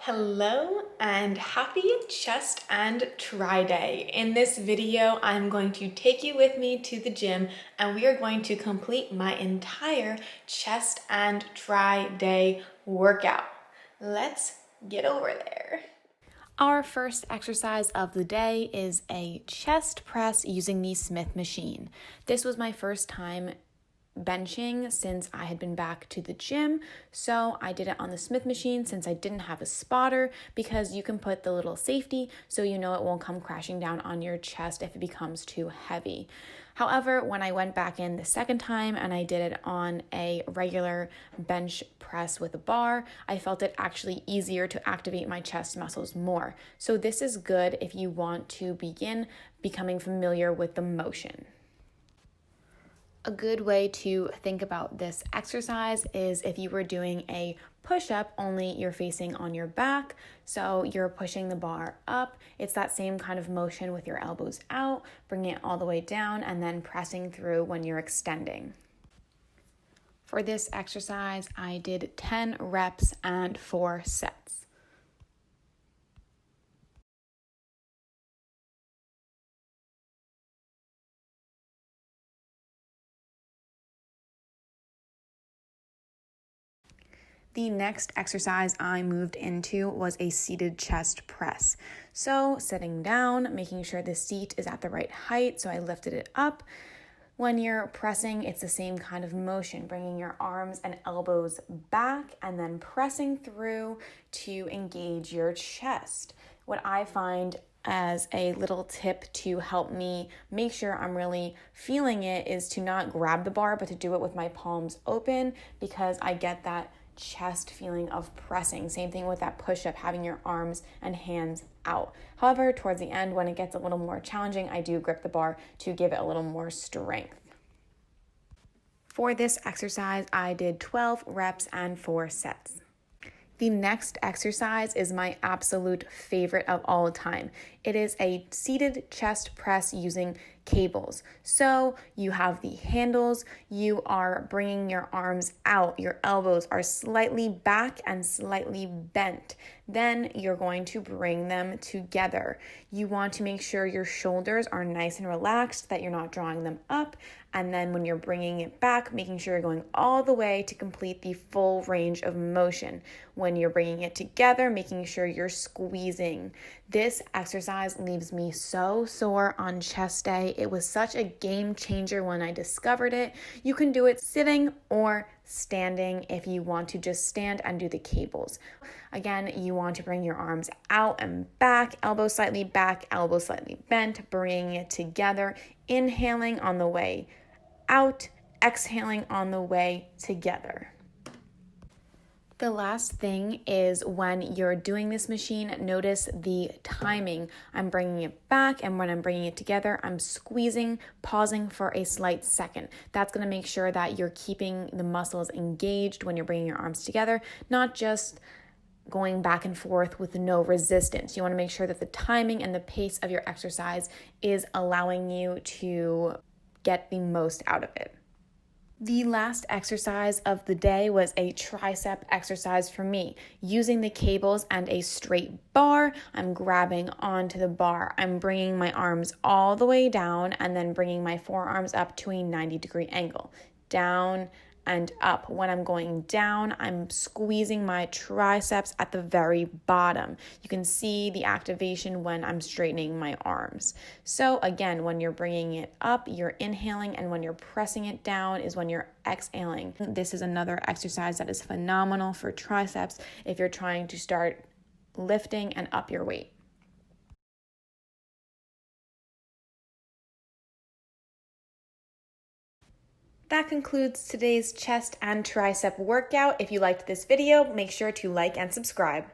Hello and happy chest and tri day. In this video, I'm going to take you with me to the gym and we are going to complete my entire chest and tri day workout. Let's get over there. Our first exercise of the day is a chest press using the Smith machine. This was my first time benching since I had been back to the gym, so I did it on the Smith machine since I didn't have a spotter, because you can put the little safety so you know it won't come crashing down on your chest if it becomes too heavy. However, when I went back in the second time and I did it on a regular bench press with a bar, I felt it actually easier to activate my chest muscles more. So this is good if you want to begin becoming familiar with the motion. A good way to think about this exercise is if you were doing a push-up, only you're facing on your back, so you're pushing the bar up. It's that same kind of motion with your elbows out, bringing it all the way down, and then pressing through when you're extending. For this exercise, I did 10 reps and 4 sets. The next exercise I moved into was a seated chest press. So sitting down, making sure the seat is at the right height, so I lifted it up. When you're pressing, it's the same kind of motion, bringing your arms and elbows back and then pressing through to engage your chest. What I find as a little tip to help me make sure I'm really feeling it is to not grab the bar, but to do it with my palms open, because I get that chest feeling of pressing. Same thing with that push-up, having your arms and hands out. However, towards the end, when it gets a little more challenging, I do grip the bar to give it a little more strength. For this exercise, I did 12 reps and 4 sets. The next exercise is my absolute favorite of all time. It is a seated chest press using cables. So you have the handles, you are bringing your arms out, your elbows are slightly back and slightly bent. Then you're going to bring them together. You want to make sure your shoulders are nice and relaxed, that you're not drawing them up. And then when you're bringing it back, making sure you're going all the way to complete the full range of motion. When you're bringing it together, making sure you're squeezing. This exercise leaves me so sore on chest day. It was such a game changer when I discovered it. You can do it sitting or standing if you want to just stand and do the cables. Again, you want to bring your arms out and back, elbows slightly back, elbows slightly bent, bringing it together, inhaling on the way out, exhaling on the way together. The last thing is when you're doing this machine, notice the timing. I'm bringing it back, and when I'm bringing it together, I'm squeezing, pausing for a slight second. That's going to make sure that you're keeping the muscles engaged when you're bringing your arms together, not just going back and forth with no resistance. You want to make sure that the timing and the pace of your exercise is allowing you to get the most out of it. The last exercise of the day was a tricep exercise for me. Using the cables and a straight bar, I'm grabbing onto the bar. I'm bringing my arms all the way down and then bringing my forearms up to a 90-degree angle. Down and up. When I'm going down, I'm squeezing my triceps at the very bottom. You can see the activation when I'm straightening my arms. So again, when you're bringing it up, you're inhaling, and when you're pressing it down is when you're exhaling. This is another exercise that is phenomenal for triceps if you're trying to start lifting and up your weight. That concludes today's chest and tricep workout. If you liked this video, make sure to like and subscribe.